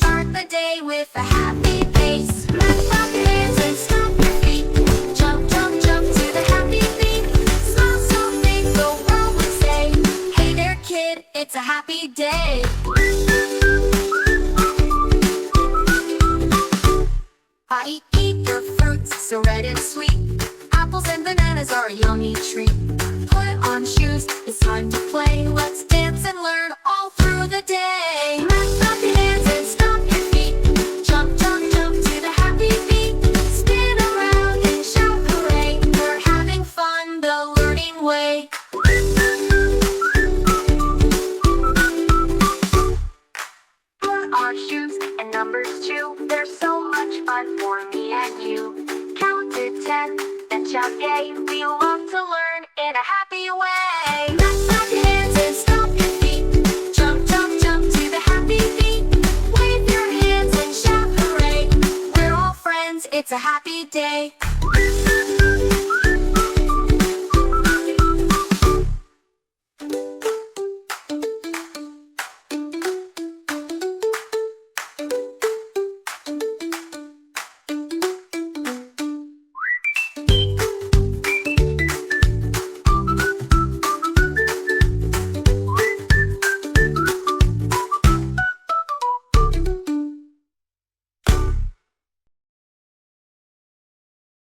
Start the day with a happy pace. Clap your hands and stomp your feet. Jump, jump, jump to the happy beat. Smile so big the world would say, hey there kid, it's a happy day. Eat your fruits, so red and sweet. Apples and bananas are a yummy treat. Put on shoes, it's time to play. Let's dance and learn all through the day. Clap your hands and stomp your feet. Jump, jump, jump to the happy beat. Spin around and shout hooray. We're having fun the learning way. Put our shoes and numbers too. There's so much fun for me and you. Count to 10, then shout yay. We love to learn in a happy way.